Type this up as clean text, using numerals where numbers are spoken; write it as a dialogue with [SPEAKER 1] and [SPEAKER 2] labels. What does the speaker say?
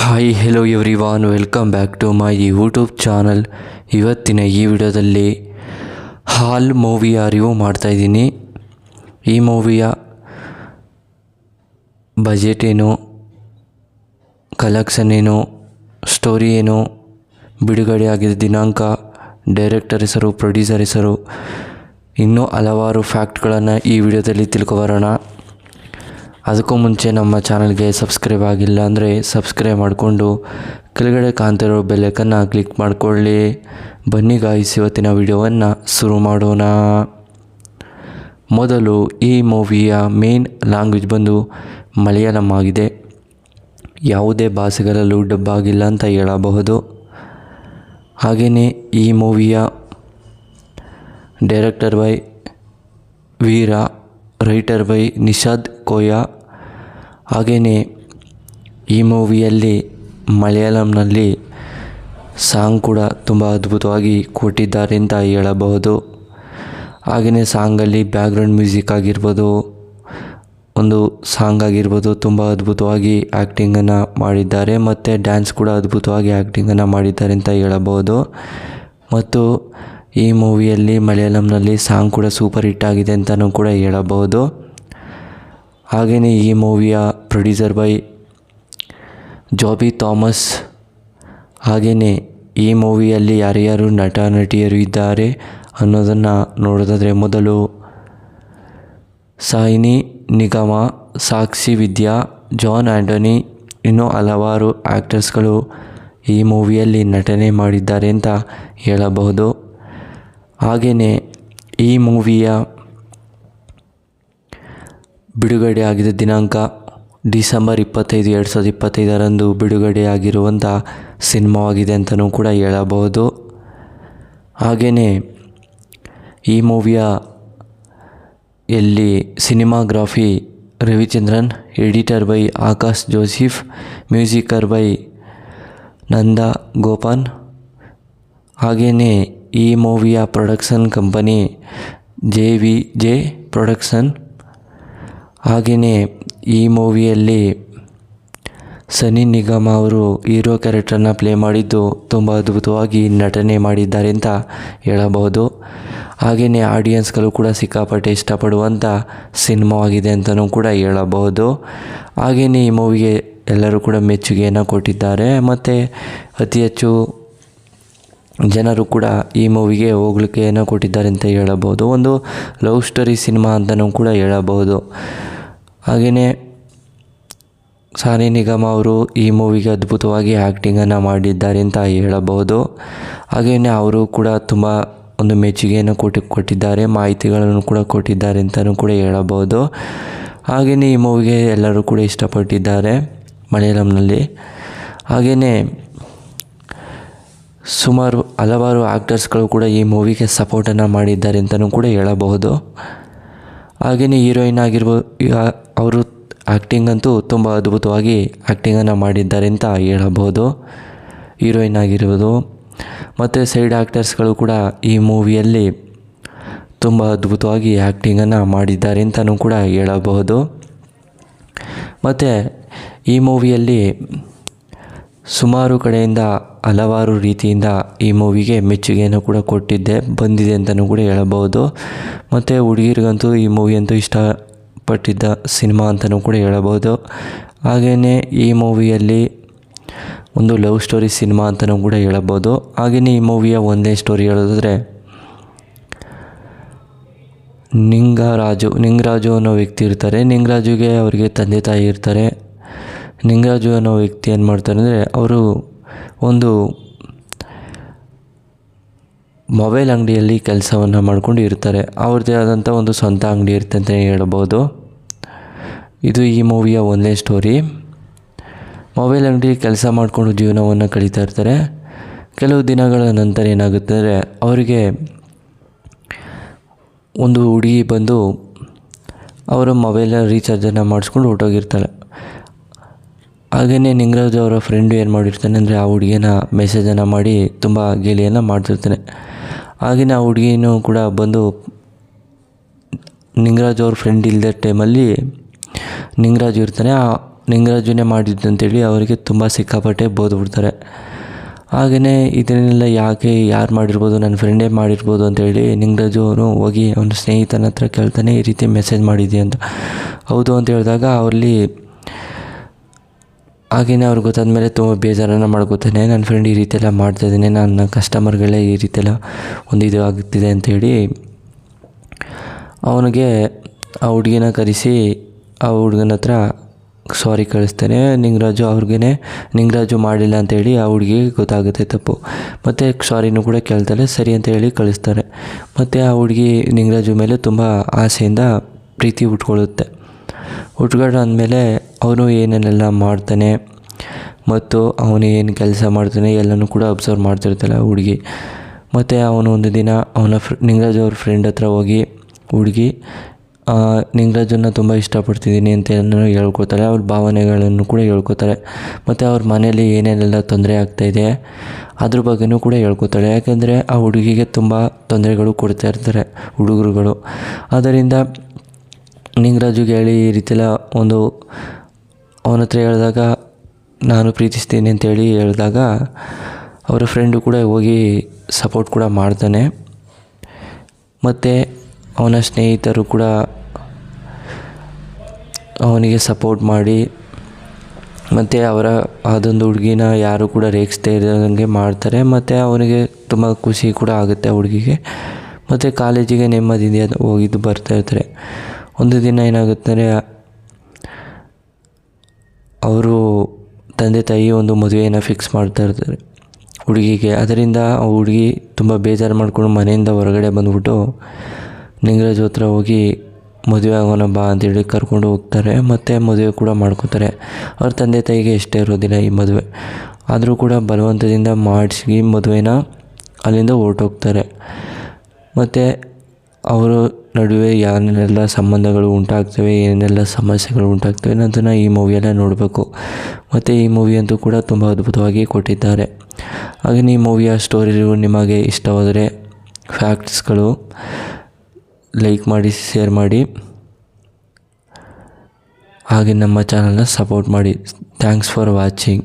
[SPEAKER 1] Hi hello everyone, welcome back to my YouTube channel. ಇವತ್ತಿನ ಈ ವಿಡಿಯೋದಲ್ಲಿ ಹಾಲ್ ಮೂವಿಯ ರಿವ್ಯೂ ಮಾಡ್ತಾಯಿದ್ದೀನಿ. ಈ ಮೂವಿಯ ಬಜೆಟ್ ಏನು, ಕಲೆಕ್ಷನ್ ಏನು, ಸ್ಟೋರಿ ಏನು, ಬಿಡುಗಡೆ ಆಗಿದ್ದ ದಿನಾಂಕ, ಡೈರೆಕ್ಟರ್ ಹೆಸರು, ಪ್ರೊಡ್ಯೂಸರ್ ಹೆಸರು, ಇನ್ನೂ ಹಲವಾರು ಫ್ಯಾಕ್ಟ್ಗಳನ್ನು ಈ ವಿಡಿಯೋದಲ್ಲಿ ತಿಳ್ಕೊಬರೋಣ. ಅದಕ್ಕೂ ಮುಂಚೆ ನಮ್ಮ ಚಾನಲ್ಗೆ ಸಬ್ಸ್ಕ್ರೈಬ್ ಆಗಿಲ್ಲ ಅಂದರೆ ಸಬ್ಸ್ಕ್ರೈಬ್ ಮಾಡಿಕೊಂಡು ಕೆಳಗಡೆ ಕಾಣ್ತಿರೋ ಬೆಲ್ಲೈಕನ್ನ ಕ್ಲಿಕ್ ಮಾಡಿಕೊಳ್ಳಿ. ಬನ್ನಿ ಗಾಯ್ಸ್, ಇವತ್ತಿನ ವಿಡಿಯೋವನ್ನು ಶುರು ಮಾಡೋಣ. ಮೊದಲು ಈ ಮೂವಿಯ ಮೇನ್ ಲ್ಯಾಂಗ್ವೇಜ್ ಬಂದು ಮಲಯಾಳಂ ಆಗಿದೆ. ಯಾವುದೇ ಭಾಷೆಗಳಲ್ಲೂ ಡಬ್ ಆಗಿಲ್ಲ ಅಂತ ಹೇಳಬಹುದು. ಹಾಗೆಯೇ ಈ ಮೂವಿಯ director by Veera, writer by Nishad Koya. ಹಾಗೆಯೇ ಈ ಮೂವಿಯಲ್ಲಿ ಮಲಯಾಳಂನಲ್ಲಿ ಸಾಂಗ್ ಕೂಡ ತುಂಬ ಅದ್ಭುತವಾಗಿ ಕೊಟ್ಟಿದ್ದಾರೆ ಅಂತ ಹೇಳಬಹುದು. ಹಾಗೆಯೇ ಸಾಂಗಲ್ಲಿ ಬ್ಯಾಕ್ಗ್ರೌಂಡ್ ಮ್ಯೂಸಿಕ್ ಆಗಿರ್ಬೋದು, ಒಂದು ಸಾಂಗ್ ಆಗಿರ್ಬೋದು, ತುಂಬ ಅದ್ಭುತವಾಗಿ ಆ್ಯಕ್ಟಿಂಗನ್ನು ಮಾಡಿದ್ದಾರೆ. ಮತ್ತು ಡ್ಯಾನ್ಸ್ ಕೂಡ ಅದ್ಭುತವಾಗಿ ಆ್ಯಕ್ಟಿಂಗನ್ನು ಮಾಡಿದ್ದಾರೆ ಅಂತ ಹೇಳಬಹುದು. ಮತ್ತು ಈ ಮೂವಿಯಲ್ಲಿ ಮಲಯಾಳಂನಲ್ಲಿ ಸಾಂಗ್ ಕೂಡ ಸೂಪರ್ ಹಿಟ್ ಆಗಿದೆ ಅಂತಲೂ ಕೂಡ ಹೇಳಬಹುದು. ಹಾಗೆಯೇ ಈ ಮೂವಿಯ ಪ್ರೊಡ್ಯೂಸರ್ ಬೈ ಜಾಬಿ ಥಾಮಸ್. ಹಾಗೆಯೇ ಈ ಮೂವಿಯಲ್ಲಿ ಯಾರ್ಯಾರು ನಟ ನಟಿಯರು ಇದ್ದಾರೆ ಅನ್ನೋದನ್ನು ನೋಡೋದಾದರೆ, ಮೊದಲು ಸಾಯಿನಿ ನಿಗಮ, ಸಾಕ್ಷಿ ವಿದ್ಯಾ, ಜಾನ್ ಆ್ಯಂಟನಿ, ಇನ್ನೂ ಹಲವಾರು ಆ್ಯಕ್ಟರ್ಸ್ಗಳು ಈ ಮೂವಿಯಲ್ಲಿ ನಟನೆ ಮಾಡಿದ್ದಾರೆ ಅಂತ ಹೇಳಬಹುದು. ಹಾಗೆಯೇ ಈ ಮೂವಿಯ ಬಿಡುಗಡೆ ಆಗಿದ್ದ ದಿನಾಂಕ ಡಿಸೆಂಬರ್ 25, 2025 ಬಿಡುಗಡೆಯಾಗಿರುವಂಥ ಸಿನಿಮಾವಾಗಿದೆ ಅಂತಲೂ ಕೂಡ ಹೇಳಬಹುದು. ಹಾಗೆಯೇ ಈ ಮೂವಿಯ cinematography Ravichandran, editor by Akash Joseph, music by Nanda Gopan. ಹಾಗೆಯೇ ಈ ಮೂವಿಯ ಪ್ರೊಡಕ್ಷನ್ ಕಂಪನಿ JVJ ಪ್ರೊಡಕ್ಷನ್. ಹಾಗೆಯೇ ಈ ಮೂವಿಯಲ್ಲಿ ಸನ್ನಿ ನಿಗಮ ಅವರು ಹೀರೋ ಕ್ಯಾರೆಕ್ಟರ್ನ ಪ್ಲೇ ಮಾಡಿದ್ದು ತುಂಬ ಅದ್ಭುತವಾಗಿ ನಟನೆ ಮಾಡಿದ್ದಾರೆ ಅಂತ ಹೇಳಬಹುದು. ಹಾಗೆಯೇ ಆಡಿಯನ್ಸ್ಗಳು ಕೂಡ ಸಿಕ್ಕಾಪಟ್ಟೆ ಇಷ್ಟಪಡುವಂಥ ಸಿನಿಮಾವಾಗಿದೆ ಅಂತಲೂ ಕೂಡ ಹೇಳಬಹುದು. ಹಾಗೆಯೇ ಈ ಮೂವಿಗೆ ಎಲ್ಲರೂ ಕೂಡ ಮೆಚ್ಚುಗೆಯನ್ನು ಕೊಟ್ಟಿದ್ದಾರೆ. ಮತ್ತು ಅತಿ ಹೆಚ್ಚು ಜನರು ಕೂಡ ಈ ಮೂವಿಗೆ ಹೋಗ್ಲಿಕ್ಕೆಯನ್ನು ಕೊಟ್ಟಿದ್ದಾರೆ ಅಂತ ಹೇಳಬಹುದು. ಒಂದು ಲವ್ ಸ್ಟೋರಿ ಸಿನಿಮಾ ಅಂತಲೂ ಕೂಡ ಹೇಳಬಹುದು. ಹಾಗೆಯೇ ಸಾನಿ ನಿಗಮ ಅವರು ಈ ಮೂವಿಗೆ ಅದ್ಭುತವಾಗಿ ಆ್ಯಕ್ಟಿಂಗನ್ನು ಮಾಡಿದ್ದಾರೆ ಅಂತ ಹೇಳಬಹುದು. ಹಾಗೆಯೇ ಅವರು ಕೂಡ ತುಂಬ ಒಂದು ಮೆಚ್ಚುಗೆಯನ್ನು ಕೊಟ್ಟಿದ್ದಾರೆ, ಮಾಹಿತಿಗಳನ್ನು ಕೂಡ ಕೊಟ್ಟಿದ್ದಾರೆ ಅಂತಲೂ ಕೂಡ ಹೇಳಬಹುದು. ಹಾಗೆಯೇ ಈ ಮೂವಿಗೆ ಎಲ್ಲರೂ ಕೂಡ ಇಷ್ಟಪಟ್ಟಿದ್ದಾರೆ ಮಲಯಾಳಂನಲ್ಲಿ. ಹಾಗೆಯೇ ಹಲವಾರು ಆ್ಯಕ್ಟರ್ಸ್ಗಳು ಕೂಡ ಈ ಮೂವಿಗೆ ಸಪೋರ್ಟನ್ನು ಮಾಡಿದ್ದಾರೆ ಅಂತಲೂ ಕೂಡ ಹೇಳಬಹುದು. ಹಾಗೆಯೇ ಹೀರೋಯಿನ್ ಆಗಿರ್ಬೋದು, ಅವರು ಆ್ಯಕ್ಟಿಂಗ್ ಅಂತೂ ತುಂಬ ಅದ್ಭುತವಾಗಿ ಆ್ಯಕ್ಟಿಂಗನ್ನು ಮಾಡಿದ್ದಾರೆ ಅಂತ ಹೇಳಬಹುದು, ಹೀರೋಯಿನ್ ಆಗಿರ್ಬೋದು. ಮತ್ತು ಸೈಡ್ ಆ್ಯಕ್ಟರ್ಸ್ಗಳು ಕೂಡ ಈ ಮೂವಿಯಲ್ಲಿ ತುಂಬ ಅದ್ಭುತವಾಗಿ ಆ್ಯಕ್ಟಿಂಗನ್ನು ಮಾಡಿದ್ದಾರೆ ಅಂತಲೂ ಕೂಡ ಹೇಳಬಹುದು. ಮತ್ತು ಈ ಮೂವಿಯಲ್ಲಿ ಸುಮಾರು ಕಡೆಯಿಂದ ಹಲವಾರು ರೀತಿಯಿಂದ ಈ ಮೂವಿಗೆ ಮೆಚ್ಚುಗೆಯನ್ನು ಕೂಡ ಬಂದಿದೆ ಅಂತಲೂ ಕೂಡ ಹೇಳಬಹುದು. ಮತ್ತು ಹುಡುಗಿರಿಗಂತೂ ಈ ಮೂವಿ ಅಂತೂ ಇಷ್ಟಪಟ್ಟಿದ್ದ ಸಿನಿಮಾ ಅಂತಲೂ ಕೂಡ ಹೇಳಬಹುದು. ಹಾಗೆಯೇ ಈ ಮೂವಿಯಲ್ಲಿ ಒಂದು ಲವ್ ಸ್ಟೋರಿ ಸಿನಿಮಾ ಅಂತಲೂ ಕೂಡ ಹೇಳಬಹುದು. ಹಾಗೆಯೇ ಈ ಮೂವಿಯ ಒಂದೇ ಸ್ಟೋರಿ ಹೇಳೋದಾದರೆ, ನಿಂಗರಾಜು ಅನ್ನೋ ವ್ಯಕ್ತಿ ಇರ್ತಾರೆ. ನಿಂಗರಾಜುಗೆ ಅವರಿಗೆ ತಂದೆ ತಾಯಿ ಇರ್ತಾರೆ. ನಿಂಗರಾಜು ಅನ್ನೋ ವ್ಯಕ್ತಿ ಏನು ಮಾಡ್ತಾರೆ ಅಂದರೆ, ಅವರು ಒಂದು ಮೊಬೈಲ್ ಅಂಗಡಿಯಲ್ಲಿ ಕೆಲಸವನ್ನು ಮಾಡಿಕೊಂಡು ಇರ್ತಾರೆ. ಅವ್ರದ್ದೇ ಆದಂಥ ಒಂದು ಸ್ವಂತ ಅಂಗಡಿ ಇರುತ್ತೆ ಅಂತಲೇ ಹೇಳ್ಬೋದು. ಇದು ಈ ಮೂವಿಯ ಒಂದೇ ಸ್ಟೋರಿ. ಮೊಬೈಲ್ ಅಂಗಡಿ ಕೆಲಸ ಮಾಡಿಕೊಂಡು ಜೀವನವನ್ನು ಕಳೀತಾ ಇರ್ತಾರೆ. ಕೆಲವು ದಿನಗಳ ನಂತರ ಏನಾಗುತ್ತೆ ಅಂದರೆ, ಅವರಿಗೆ ಒಂದು ಹುಡುಗಿ ಬಂದು ಅವರ ಮೊಬೈಲ್ ರೀಚಾರ್ಜನ್ನು ಮಾಡಿಸ್ಕೊಂಡು ಹೊರಟೋಗಿರ್ತಾಳೆ. ಹಾಗೆಯೇ ನಿಂಗರಾಜು ಅವರ ಫ್ರೆಂಡು ಏನು ಮಾಡಿರ್ತಾನೆ ಅಂದರೆ, ಆ ಹುಡುಗಿನ ಮೆಸೇಜನ್ನು ಮಾಡಿ ತುಂಬ ಗೇಲಿಯನ್ನು ಮಾಡ್ತಿರ್ತಾನೆ. ಹಾಗೆಯೇ ಆ ಹುಡುಗಿನೂ ಕೂಡ ಬಂದು ನಿಂಗರಾಜು ಅವ್ರ ಫ್ರೆಂಡ್ ಇಲ್ಲದ ಟೈಮಲ್ಲಿ ನಿಂಗರಾಜು ಇರ್ತಾನೆ. ನಿಂಗರಾಜುನೇ ಮಾಡಿದ್ದಂತೇಳಿ ಅವರಿಗೆ ತುಂಬ ಸಿಕ್ಕಾಪಟ್ಟೆ ಬೋದ್ಬಿಡ್ತಾರೆ. ಹಾಗೆಯೇ ಇದನ್ನೆಲ್ಲ ಯಾರು ಮಾಡಿರ್ಬೋದು, ನನ್ನ ಫ್ರೆಂಡೇ ಮಾಡಿರ್ಬೋದು ಅಂತೇಳಿ ನಿಂಗರಾಜು ಅವನು ಹೋಗಿ ಅವನ ಸ್ನೇಹಿತನ ಹತ್ರ ಕೇಳ್ತಾನೆ, ಈ ರೀತಿ ಮೆಸೇಜ್ ಮಾಡಿದ್ದೆ ಅಂತ. ಹೌದು ಅಂತ ಹೇಳಿದಾಗ ಅವರಲ್ಲಿ ಹಾಗೆಯೇ ಅವ್ರಿಗೆ ಗೊತ್ತಾದ್ಮೇಲೆ ತುಂಬ ಬೇಜಾರನ್ನು ಮಾಡ್ಕೋತಾನೆ. ನನ್ನ ಫ್ರೆಂಡ್ ಈ ರೀತಿಯೆಲ್ಲ ಮಾಡ್ತಾಯಿದ್ದಾನೆ, ನನ್ನ ಕಸ್ಟಮರ್ಗಳೇ ಈ ರೀತಿಯೆಲ್ಲ ಇದು ಆಗುತ್ತಿದೆ ಅಂಥೇಳಿ ಅವನಿಗೆ ಆ ಹುಡುಗಿನ ಕರೆಸಿ ಆ ಹುಡುಗನ ಹತ್ರ ಸಾರಿ ಕಳಿಸ್ತಾನೆ. ನಿಂಗರಾಜು ಮಾಡಿಲ್ಲ ಅಂತೇಳಿ ಆ ಹುಡುಗಿಗೆ ಗೊತ್ತಾಗುತ್ತೆ ತಪ್ಪು. ಮತ್ತು ಸಾರಿನೂ ಕೂಡ ಕೇಳ್ತಾಳೆ, ಸರಿ ಅಂತ ಹೇಳಿ ಕಳಿಸ್ತಾರೆ. ಮತ್ತು ಆ ಹುಡುಗಿ ನಿಂಗರಾಜು ಮೇಲೆ ತುಂಬ ಆಸೆಯಿಂದ ಪ್ರೀತಿ ಹುಟ್ಕೊಂಡಾದ್ಮೇಲೆ ಅವನು ಏನೇನೆಲ್ಲ ಮಾಡ್ತಾನೆ ಮತ್ತು ಅವನು ಏನು ಕೆಲಸ ಮಾಡ್ತಾನೆ ಎಲ್ಲನೂ ಕೂಡ ಅಬ್ಸರ್ವ್ ಮಾಡ್ತಿರ್ತಾಳೆ ಆ ಹುಡುಗಿ. ಮತ್ತು ಅವನು ಒಂದು ದಿನ ನಿಂಗರಾಜು ಅವ್ರ ಫ್ರೆಂಡ್ ಹತ್ರ ಹೋಗಿ ಹುಡುಗಿ ನಿಂಗರಾಜನ್ನ ತುಂಬ ಇಷ್ಟಪಡ್ತಿದ್ದೀನಿ ಅಂತ ಹೇಳ್ಕೊತಾರೆ. ಅವ್ರ ಭಾವನೆಗಳನ್ನು ಕೂಡ ಹೇಳ್ಕೊತಾರೆ. ಮತ್ತು ಅವ್ರ ಮನೇಲಿ ಏನೇನೆಲ್ಲ ತೊಂದರೆ ಆಗ್ತಾಯಿದೆ ಅದ್ರ ಬಗ್ಗೆನೂ ಕೂಡ ಹೇಳ್ಕೊತಾಳೆ. ಯಾಕೆಂದರೆ ಆ ಹುಡುಗಿಗೆ ತುಂಬ ತೊಂದರೆಗಳು ಕೊಡ್ತಾ ಇರ್ತಾರೆ ಹುಡುಗರುಗಳು. ಆದ್ದರಿಂದ ನಿಂಗರಾಜುಗೆ ಹೇಳಿ ಈ ರೀತಿಯೆಲ್ಲ ಅವನ ಹತ್ರ ಹೇಳಿದಾಗ ನಾನು ಪ್ರೀತಿಸ್ತೀನಿ ಅಂತೇಳಿ ಹೇಳಿದಾಗ ಅವರ ಫ್ರೆಂಡು ಕೂಡ ಹೋಗಿ ಸಪೋರ್ಟ್ ಕೂಡ ಮಾಡ್ತಾನೆ. ಮತ್ತು ಅವನ ಸ್ನೇಹಿತರು ಕೂಡ ಅವನಿಗೆ ಸಪೋರ್ಟ್ ಮಾಡಿ ಮತ್ತು ಅದೊಂದು ಹುಡುಗಿನ ಯಾರು ಕೂಡ ರೇಗಿಸ್ದೇ ಇರೋಂಗೆ ಮಾಡ್ತಾರೆ. ಮತ್ತು ಅವನಿಗೆ ತುಂಬ ಖುಷಿ ಕೂಡ ಆಗುತ್ತೆ ಆ ಹುಡುಗಿಗೆ. ಮತ್ತು ಕಾಲೇಜಿಗೆ ನೆಮ್ಮದಿಯಿಂದ ಹೋಗಿದ್ದು ಬರ್ತಾಯಿರ್ತಾರೆ. ಒಂದು ದಿನ ಏನಾಗುತ್ತಾರೆ, ಅವರು ತಂದೆ ತಾಯಿ ಒಂದು ಮದುವೆಯನ್ನು ಫಿಕ್ಸ್ ಮಾಡ್ತಾ ಇರ್ತಾರೆ ಹುಡುಗಿಗೆ. ಅದರಿಂದ ಆ ಹುಡುಗಿ ತುಂಬ ಬೇಜಾರು ಮಾಡಿಕೊಂಡು ಮನೆಯಿಂದ ಹೊರಗಡೆ ಬಂದುಬಿಟ್ಟು ನಿಂಗರಾಜು ಹತ್ರ ಹೋಗಿ ಮದುವೆ ಆಗೋಣ ಬಾ ಅಂತೇಳಿ ಕರ್ಕೊಂಡು ಹೋಗ್ತಾರೆ. ಮತ್ತು ಮದುವೆ ಕೂಡ ಮಾಡ್ಕೋತಾರೆ. ಅವ್ರ ತಂದೆ ತಾಯಿಗೆ ಇಷ್ಟ ಇರೋದಿಲ್ಲ ಈ ಮದುವೆ, ಆದರೂ ಕೂಡ ಬಲವಂತದಿಂದ ಮಾಡಿಸಿ ಮದುವೆನ ಅಲ್ಲಿಂದ ಹೊರಟೋಗ್ತಾರೆ. ಮತ್ತು ಅವರ ನಡುವೆ ಏನೆಲ್ಲ ಸಂಬಂಧಗಳು ಉಂಟಾಗ್ತವೆ, ಏನೆಲ್ಲ ಸಮಸ್ಯೆಗಳು ಉಂಟಾಗ್ತವೆ ಅನ್ನೋದನ್ನು ಈ ಮೂವಿಯೆಲ್ಲ ನೋಡಬೇಕು. ಮತ್ತು ಈ ಮೂವಿಯಂತೂ ಕೂಡ ತುಂಬ ಅದ್ಭುತವಾಗಿ ಕೊಟ್ಟಿದ್ದಾರೆ. ಹಾಗೆಯೇ ಈ ಮೂವಿಯ ಸ್ಟೋರಿಗಳು ನಿಮಗೆ ಇಷ್ಟವಾದರೆ ಫ್ಯಾಕ್ಟ್ಸ್ಗಳು ಲೈಕ್ ಮಾಡಿ, ಶೇರ್ ಮಾಡಿ, ಹಾಗೆ ನಮ್ಮ ಚಾನಲ್ನ ಸಪೋರ್ಟ್ ಮಾಡಿ. Thanks for watching.